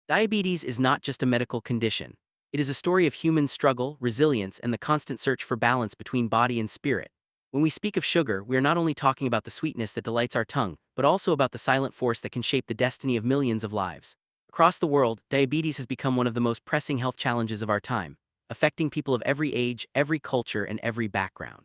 Diabetes is not just a medical condition. It is a story of human struggle, resilience, and the constant search for balance between body and spirit. When we speak of sugar, we are not only talking about the sweetness that delights our tongue, but also about the silent force that can shape the destiny of millions of lives. Across the world, diabetes has become one of the most pressing health challenges of our time, affecting people of every age, every culture, and every background.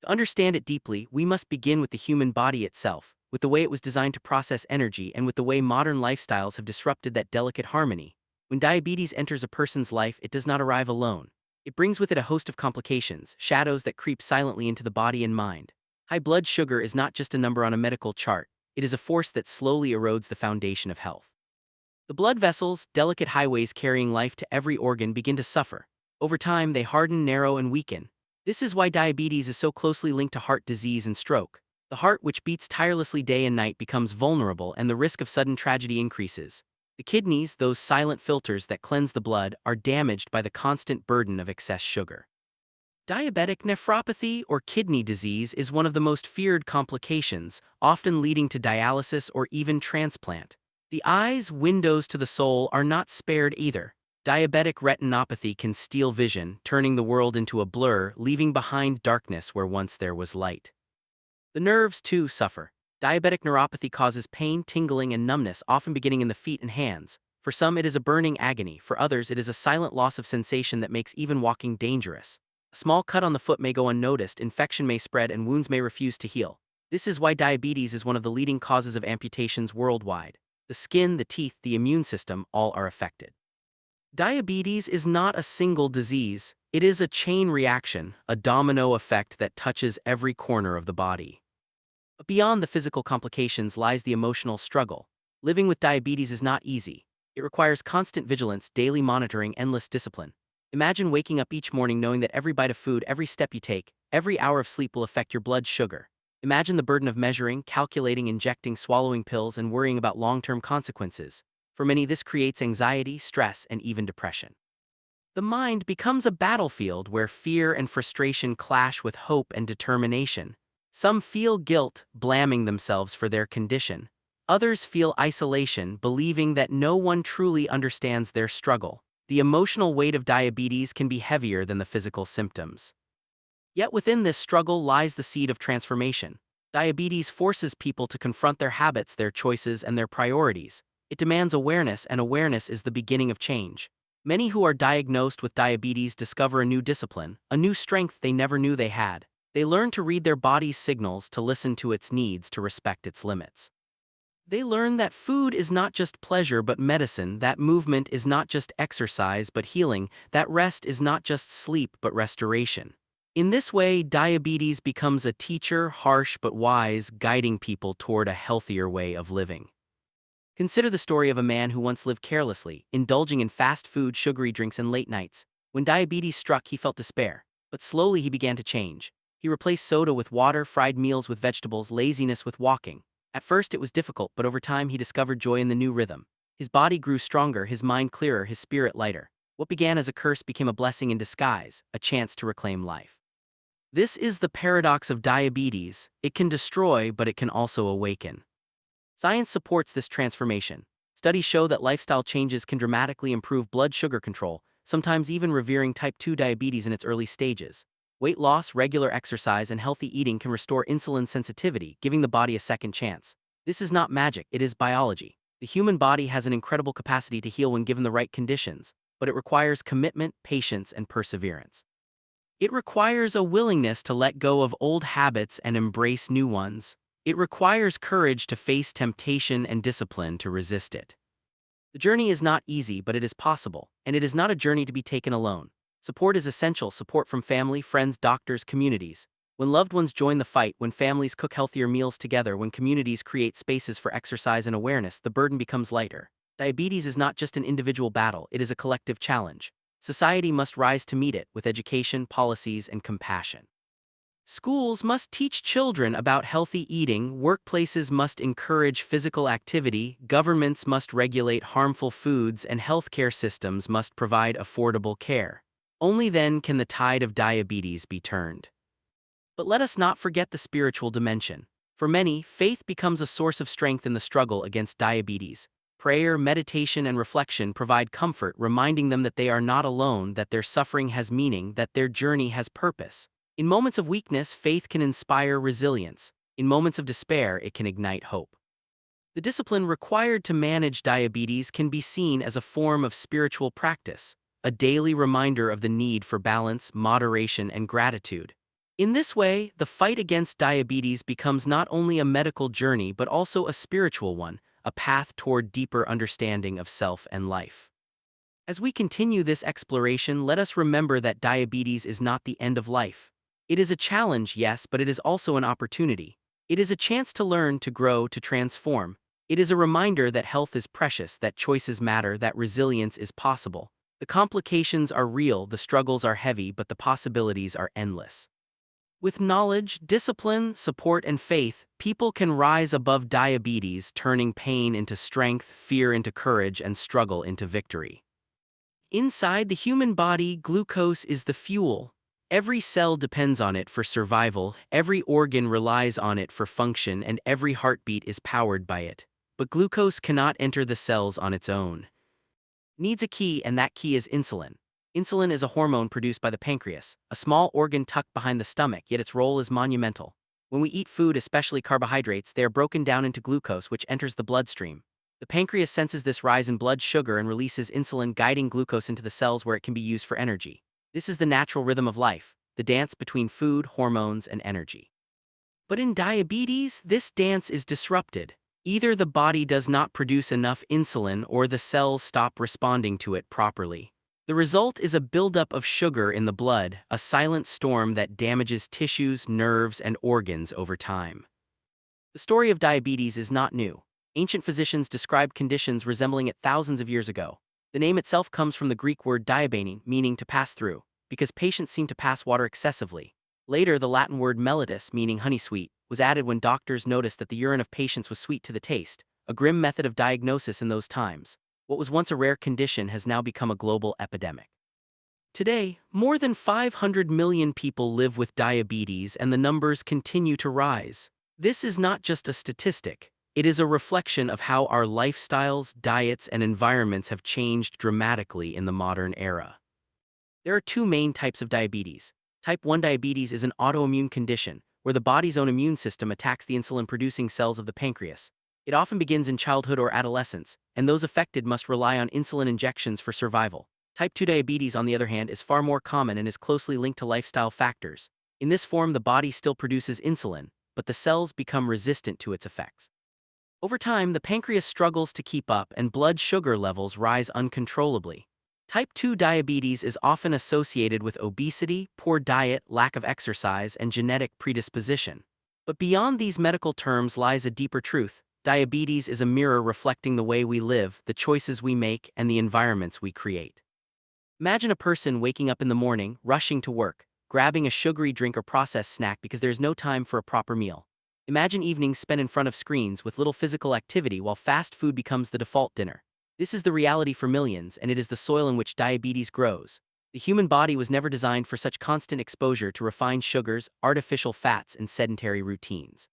To understand it deeply, we must begin with the human body itself, with the way it was designed to process energy and with the way modern lifestyles have disrupted that delicate harmony. When diabetes enters a person's life, it does not arrive alone. It brings with it a host of complications, shadows that creep silently into the body and mind. High blood sugar is not just a number on a medical chart, it is a force that slowly erodes the foundation of health. The blood vessels, delicate highways carrying life to every organ, begin to suffer. Over time, they harden, narrow, and weaken. This is why diabetes is so closely linked to heart disease and stroke. The heart, which beats tirelessly day and night, becomes vulnerable, and the risk of sudden tragedy increases. The kidneys, those silent filters that cleanse the blood, are damaged by the constant burden of excess sugar. Diabetic nephropathy, or kidney disease, is one of the most feared complications, often leading to dialysis or even transplant. The eyes, windows to the soul, are not spared either. Diabetic retinopathy can steal vision, turning the world into a blur, leaving behind darkness where once there was light. The nerves, too, suffer. Diabetic neuropathy causes pain, tingling, and numbness, often beginning in the feet and hands. For some, it is a burning agony. For others, it is a silent loss of sensation that makes even walking dangerous. A small cut on the foot may go unnoticed, infection may spread, and wounds may refuse to heal. This is why diabetes is one of the leading causes of amputations worldwide. The skin, the teeth, the immune system, all are affected. Diabetes is not a single disease. It is a chain reaction, a domino effect that touches every corner of the body. But beyond the physical complications lies the emotional struggle. Living with diabetes is not easy. It requires constant vigilance, daily monitoring, endless discipline. Imagine waking up each morning knowing that every bite of food, every step you take, every hour of sleep will affect your blood sugar. Imagine the burden of measuring, calculating, injecting, swallowing pills, and worrying about long-term consequences. For many, this creates anxiety, stress, and even depression. The mind becomes a battlefield where fear and frustration clash with hope and determination. Some feel guilt, blaming themselves for their condition. Others feel isolation, believing that no one truly understands their struggle. The emotional weight of diabetes can be heavier than the physical symptoms. Yet within this struggle lies the seed of transformation. Diabetes forces people to confront their habits, their choices, and their priorities. It demands awareness, and awareness is the beginning of change. Many who are diagnosed with diabetes discover a new discipline, a new strength they never knew they had. They learn to read their body's signals, to listen to its needs, to respect its limits. They learn that food is not just pleasure but medicine, that movement is not just exercise but healing, that rest is not just sleep but restoration. In this way, diabetes becomes a teacher, harsh but wise, guiding people toward a healthier way of living. Consider the story of a man who once lived carelessly, indulging in fast food, sugary drinks, and late nights. When diabetes struck, he felt despair. But slowly he began to change. He replaced soda with water, fried meals with vegetables, laziness with walking. At first it was difficult, but over time he discovered joy in the new rhythm. His body grew stronger, his mind clearer, his spirit lighter. What began as a curse became a blessing in disguise, a chance to reclaim life. This is the paradox of diabetes. It can destroy, but it can also awaken. Science supports this transformation. Studies show that lifestyle changes can dramatically improve blood sugar control, sometimes even reversing type 2 diabetes in its early stages. Weight loss, regular exercise, and healthy eating can restore insulin sensitivity, giving the body a second chance. This is not magic, it is biology. The human body has an incredible capacity to heal when given the right conditions, but it requires commitment, patience, and perseverance. It requires a willingness to let go of old habits and embrace new ones. It requires courage to face temptation and discipline to resist it. The journey is not easy, but it is possible, and it is not a journey to be taken alone. Support is essential, support from family, friends, doctors, communities. When loved ones join the fight, when families cook healthier meals together, when communities create spaces for exercise and awareness, the burden becomes lighter. Diabetes is not just an individual battle, it is a collective challenge. Society must rise to meet it with education, policies, and compassion. Schools must teach children about healthy eating, workplaces must encourage physical activity, governments must regulate harmful foods, and healthcare systems must provide affordable care. Only then can the tide of diabetes be turned. But let us not forget the spiritual dimension. For many, faith becomes a source of strength in the struggle against diabetes. Prayer, meditation, and reflection provide comfort, reminding them that they are not alone, that their suffering has meaning, that their journey has purpose. In moments of weakness, faith can inspire resilience. In moments of despair, it can ignite hope. The discipline required to manage diabetes can be seen as a form of spiritual practice, a daily reminder of the need for balance, moderation, and gratitude. In this way, the fight against diabetes becomes not only a medical journey but also a spiritual one, a path toward deeper understanding of self and life. As we continue this exploration, let us remember that diabetes is not the end of life. It is a challenge, yes, but it is also an opportunity. It is a chance to learn, to grow, to transform. It is a reminder that health is precious, that choices matter, that resilience is possible. The complications are real, the struggles are heavy, but the possibilities are endless. With knowledge, discipline, support, and faith, people can rise above diabetes, turning pain into strength, fear into courage, and struggle into victory. Inside the human body, glucose is the fuel. Every cell depends on it for survival, every organ relies on it for function, and every heartbeat is powered by it. But glucose cannot enter the cells on its own. Needs a key, and that key is insulin. Insulin is a hormone produced by the pancreas, a small organ tucked behind the stomach, yet its role is monumental. When we eat food, especially carbohydrates, they are broken down into glucose, which enters the bloodstream. The pancreas senses this rise in blood sugar and releases insulin, guiding glucose into the cells where it can be used for energy. This is the natural rhythm of life, the dance between food, hormones, and energy. But in diabetes, this dance is disrupted. Either the body does not produce enough insulin or the cells stop responding to it properly. The result is a buildup of sugar in the blood, a silent storm that damages tissues, nerves, and organs over time. The story of diabetes is not new. Ancient physicians described conditions resembling it thousands of years ago. The name itself comes from the Greek word diabene, meaning to pass through, because patients seem to pass water excessively. Later, the Latin word mellitus, meaning honey sweet, was added when doctors noticed that the urine of patients was sweet to the taste, a grim method of diagnosis in those times. What was once a rare condition has now become a global epidemic. Today, more than 500 million people live with diabetes, and the numbers continue to rise. This is not just a statistic. It is a reflection of how our lifestyles, diets, and environments have changed dramatically in the modern era. There are two main types of diabetes. Type 1 diabetes is an autoimmune condition, where the body's own immune system attacks the insulin-producing cells of the pancreas. It often begins in childhood or adolescence, and those affected must rely on insulin injections for survival. Type 2 diabetes, on the other hand, is far more common and is closely linked to lifestyle factors. In this form, the body still produces insulin, but the cells become resistant to its effects. Over time, the pancreas struggles to keep up and blood sugar levels rise uncontrollably. Type 2 diabetes is often associated with obesity, poor diet, lack of exercise, and genetic predisposition. But beyond these medical terms lies a deeper truth. Diabetes is a mirror reflecting the way we live, the choices we make, and the environments we create. Imagine a person waking up in the morning, rushing to work, grabbing a sugary drink or processed snack because there is no time for a proper meal. Imagine evenings spent in front of screens with little physical activity while fast food becomes the default dinner. This is the reality for millions, and it is the soil in which diabetes grows. The human body was never designed for such constant exposure to refined sugars, artificial fats, and sedentary routines.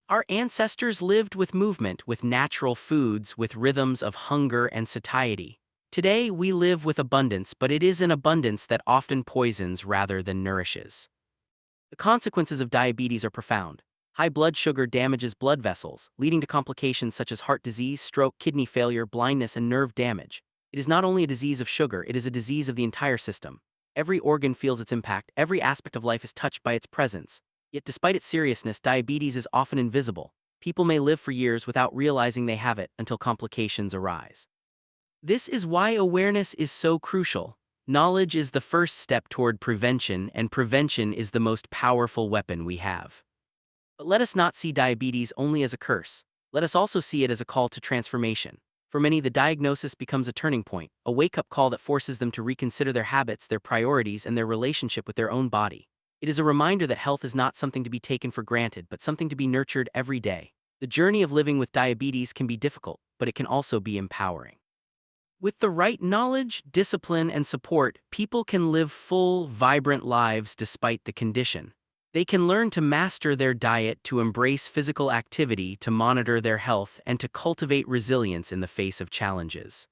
Our ancestors lived with movement, with natural foods, with rhythms of hunger and satiety. Today, we live with abundance, but it is an abundance that often poisons rather than nourishes. The consequences of diabetes are profound. High blood sugar damages blood vessels, leading to complications such as heart disease, stroke, kidney failure, blindness, and nerve damage. It is not only a disease of sugar, it is a disease of the entire system. Every organ feels its impact, every aspect of life is touched by its presence. Yet despite its seriousness, diabetes is often invisible. People may live for years without realizing they have it until complications arise. This is why awareness is so crucial. Knowledge is the first step toward prevention, and prevention is the most powerful weapon we have. But let us not see diabetes only as a curse. Let us also see it as a call to transformation. For many, the diagnosis becomes a turning point, a wake-up call that forces them to reconsider their habits, their priorities, and their relationship with their own body. It is a reminder that health is not something to be taken for granted, but something to be nurtured every day. The journey of living with diabetes can be difficult, but it can also be empowering. With the right knowledge, discipline, and support, people can live full, vibrant lives despite the condition. They can learn to master their diet, to embrace physical activity, to monitor their health, and to cultivate resilience in the face of challenges.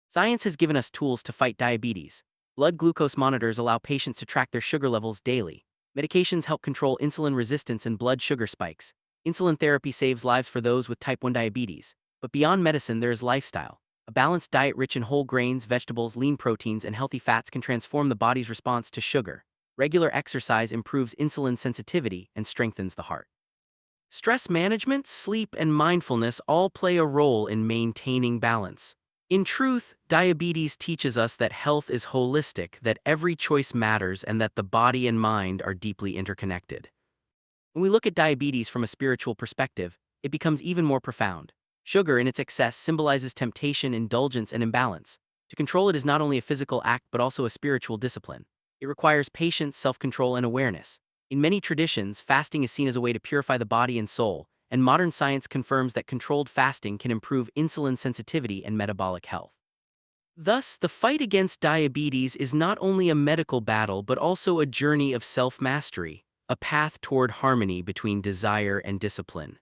Science has given us tools to fight diabetes. Blood glucose monitors allow patients to track their sugar levels daily. Medications help control insulin resistance and blood sugar spikes. Insulin therapy saves lives for those with type 1 diabetes. But beyond medicine, there is lifestyle. A balanced diet rich in whole grains, vegetables, lean proteins, and healthy fats can transform the body's response to sugar. Regular exercise improves insulin sensitivity and strengthens the heart. Stress management, sleep, and mindfulness all play a role in maintaining balance. In truth, diabetes teaches us that health is holistic, that every choice matters, and that the body and mind are deeply interconnected. When we look at diabetes from a spiritual perspective, it becomes even more profound. Sugar in its excess symbolizes temptation, indulgence, and imbalance. To control it is not only a physical act but also a spiritual discipline. It requires patience, self-control, and awareness. In many traditions, fasting is seen as a way to purify the body and soul, and modern science confirms that controlled fasting can improve insulin sensitivity and metabolic health. Thus, the fight against diabetes is not only a medical battle but also a journey of self-mastery, a path toward harmony between desire and discipline.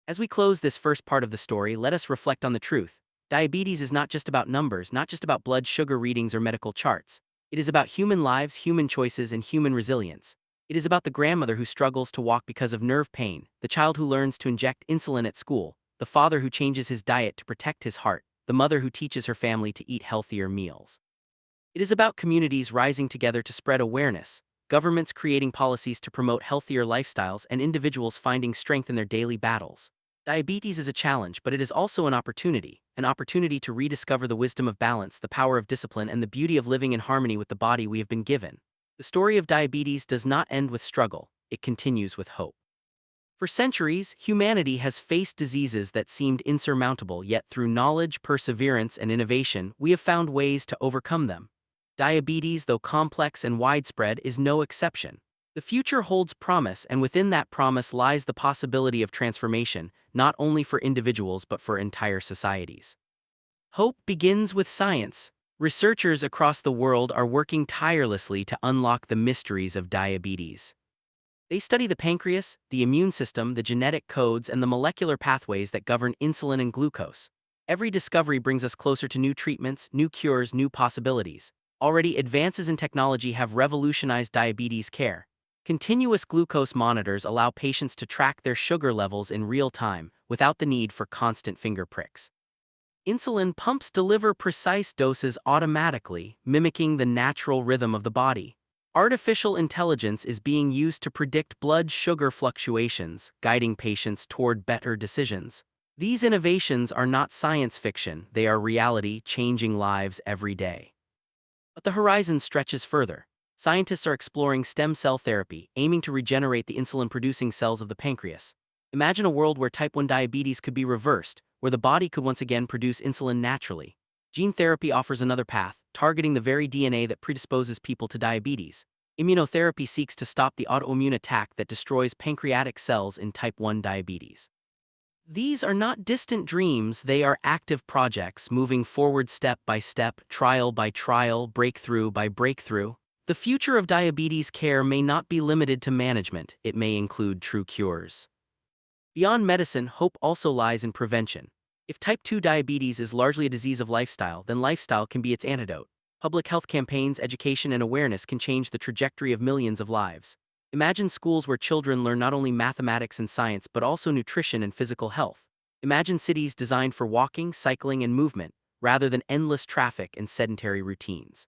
As we close this first part of the story, let us reflect on the truth. Diabetes is not just about numbers, not just about blood sugar readings or medical charts. It is about human lives, human choices, and human resilience. It is about the grandmother who struggles to walk because of nerve pain, the child who learns to inject insulin at school, the father who changes his diet to protect his heart, the mother who teaches her family to eat healthier meals. It is about communities rising together to spread awareness, governments creating policies to promote healthier lifestyles, and individuals finding strength in their daily battles. Diabetes is a challenge, but it is also an opportunity to rediscover the wisdom of balance, the power of discipline, and the beauty of living in harmony with the body we have been given. The story of diabetes does not end with struggle, it continues with hope. For centuries, humanity has faced diseases that seemed insurmountable, yet through knowledge, perseverance, and innovation, we have found ways to overcome them. Diabetes, though complex and widespread, is no exception. The future holds promise, and within that promise lies the possibility of transformation, not only for individuals but for entire societies. Hope begins with science. Researchers across the world are working tirelessly to unlock the mysteries of diabetes. They study the pancreas, the immune system, the genetic codes, and the molecular pathways that govern insulin and glucose. Every discovery brings us closer to new treatments, new cures, new possibilities. Already, advances in technology have revolutionized diabetes care. Continuous glucose monitors allow patients to track their sugar levels in real time, without the need for constant finger pricks. Insulin pumps deliver precise doses automatically, mimicking the natural rhythm of the body. Artificial intelligence is being used to predict blood sugar fluctuations, guiding patients toward better decisions. These innovations are not science fiction, they are reality, changing lives every day. But the horizon stretches further. Scientists are exploring stem cell therapy, aiming to regenerate the insulin-producing cells of the pancreas. Imagine a world where type 1 diabetes could be reversed, where the body could once again produce insulin naturally. Gene therapy offers another path, targeting the very DNA that predisposes people to diabetes. Immunotherapy seeks to stop the autoimmune attack that destroys pancreatic cells in type 1 diabetes. These are not distant dreams, they are active projects moving forward step by step, trial by trial, breakthrough by breakthrough. The future of diabetes care may not be limited to management, it may include true cures. Beyond medicine, hope also lies in prevention. If type 2 diabetes is largely a disease of lifestyle, then lifestyle can be its antidote. Public health campaigns, education, and awareness can change the trajectory of millions of lives. Imagine schools where children learn not only mathematics and science but also nutrition and physical health. Imagine cities designed for walking, cycling, and movement, rather than endless traffic and sedentary routines.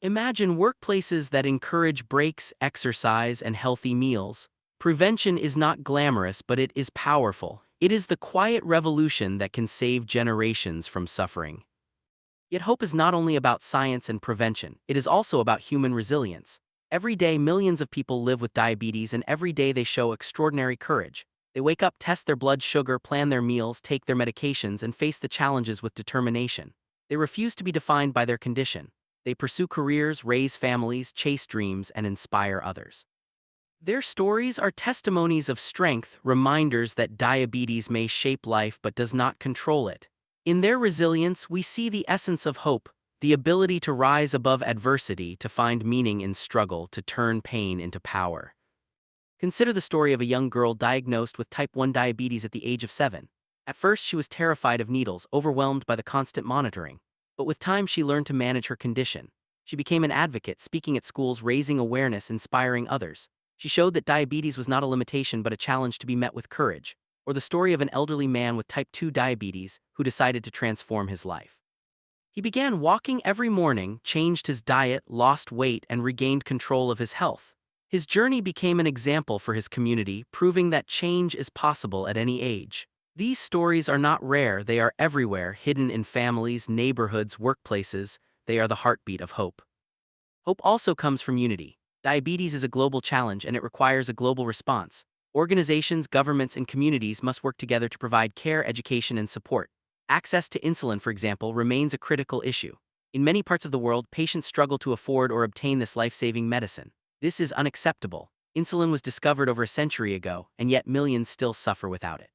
Imagine workplaces that encourage breaks, exercise, and healthy meals. Prevention is not glamorous, but it is powerful. It is the quiet revolution that can save generations from suffering. Yet hope is not only about science and prevention, it is also about human resilience. Every day millions of people live with diabetes, and every day they show extraordinary courage. They wake up, test their blood sugar, plan their meals, take their medications, and face the challenges with determination. They refuse to be defined by their condition. They pursue careers, raise families, chase dreams, and inspire others. Their stories are testimonies of strength, reminders that diabetes may shape life but does not control it. In their resilience, we see the essence of hope, the ability to rise above adversity, to find meaning in struggle, to turn pain into power. Consider the story of a young girl diagnosed with type 1 diabetes at the age of 7. At first, she was terrified of needles, overwhelmed by the constant monitoring. But with time, she learned to manage her condition. She became an advocate, speaking at schools, raising awareness, inspiring others. She showed that diabetes was not a limitation but a challenge to be met with courage. Or the story of an elderly man with type 2 diabetes who decided to transform his life. He began walking every morning, changed his diet, lost weight, and regained control of his health. His journey became an example for his community, proving that change is possible at any age. These stories are not rare, they are everywhere, hidden in families, neighborhoods, workplaces. They are the heartbeat of hope. Hope also comes from unity. Diabetes is a global challenge and it requires a global response. Organizations, governments, and communities must work together to provide care, education, and support. Access to insulin, for example, remains a critical issue. In many parts of the world, patients struggle to afford or obtain this life-saving medicine. This is unacceptable. Insulin was discovered over a century ago, and yet millions still suffer without it.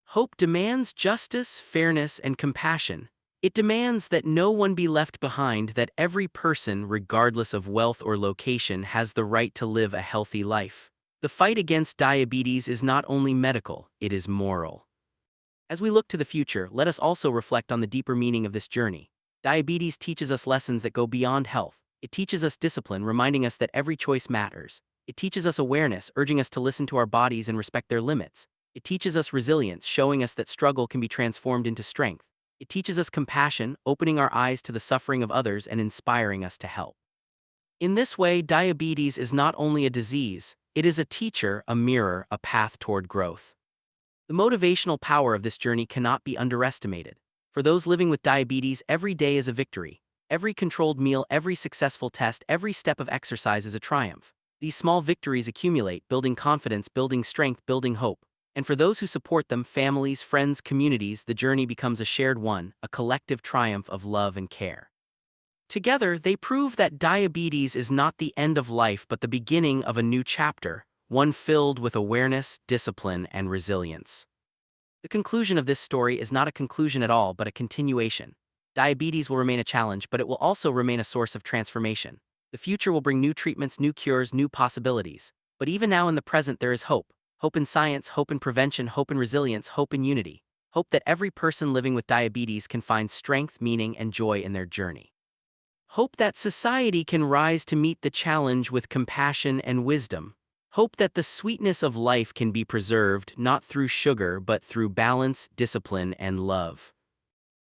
Hope demands justice, fairness, and compassion. It demands that no one be left behind, that every person, regardless of wealth or location, has the right to live a healthy life. The fight against diabetes is not only medical, it is moral. As we look to the future, let us also reflect on the deeper meaning of this journey. Diabetes teaches us lessons that go beyond health. It teaches us discipline, reminding us that every choice matters. It teaches us awareness, urging us to listen to our bodies and respect their limits. It teaches us resilience, showing us that struggle can be transformed into strength. It teaches us compassion, opening our eyes to the suffering of others and inspiring us to help. In this way, diabetes is not only a disease, it is a teacher, a mirror, a path toward growth. The motivational power of this journey cannot be underestimated. For those living with diabetes, every day is a victory. Every controlled meal, every successful test, every step of exercise is a triumph. These small victories accumulate, building confidence, building strength, building hope. And for those who support them, families, friends, communities, the journey becomes a shared one, a collective triumph of love and care. Together, they prove that diabetes is not the end of life but the beginning of a new chapter, one filled with awareness, discipline, and resilience. The conclusion of this story is not a conclusion at all but a continuation. Diabetes will remain a challenge, but it will also remain a source of transformation. The future will bring new treatments, new cures, new possibilities. But even now in the present there is hope. Hope in science, hope in prevention, hope in resilience, hope in unity. Hope that every person living with diabetes can find strength, meaning, and joy in their journey. Hope that society can rise to meet the challenge with compassion and wisdom. Hope that the sweetness of life can be preserved not through sugar but through balance, discipline, and love.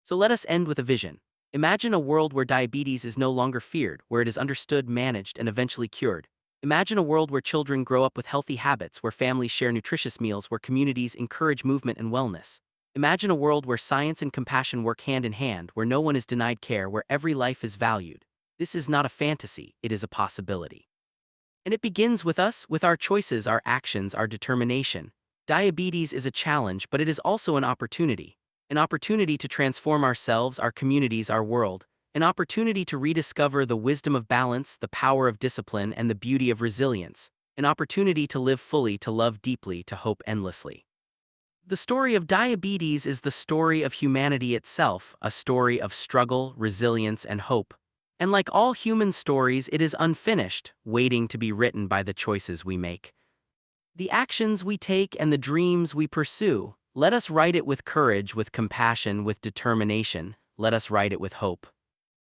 So let us end with a vision. Imagine a world where diabetes is no longer feared, where it is understood, managed, and eventually cured. Imagine a world where children grow up with healthy habits, where families share nutritious meals, where communities encourage movement and wellness. Imagine a world where science and compassion work hand in hand, where no one is denied care, where every life is valued. This is not a fantasy, it is a possibility. And it begins with us, with our choices, our actions, our determination. Diabetes is a challenge, but it is also an opportunity. An opportunity to transform ourselves, our communities, our world. An opportunity to rediscover the wisdom of balance, the power of discipline, and the beauty of resilience. An opportunity to live fully, to love deeply, to hope endlessly. The story of diabetes is the story of humanity itself, a story of struggle, resilience, and hope. And like all human stories, it is unfinished, waiting to be written by the choices we make. The actions we take and the dreams we pursue. Let us write it with courage, with compassion, with determination. Let us write it with hope.